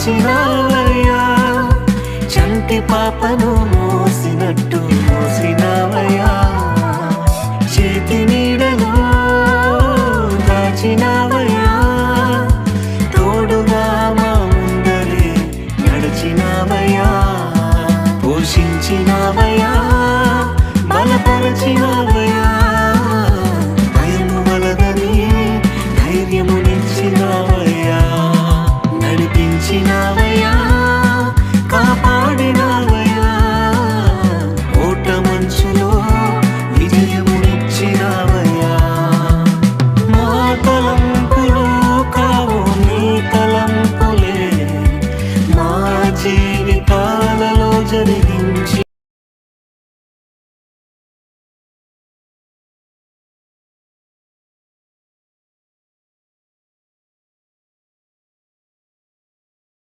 కాచినావయ్యా, చంటి పాపను మోసినట్టు మోసినావయ్యా, చేతి నీడలో దాచినావయ్యా, తోడుగా మా ముందరే నడిచినావయ్యా, పోషించినావయ్యా, బలపరచినావయ్యా, భయము వలదని ధైర్యమునిచ్చినావయ్యా, నడిపించినావయ్యా, కాపాడినావయ్యా, ఓట మంచులో విజయమునిచ్చినావయ్యా. మా తలంపులు కావు నీ తలంపులే, మా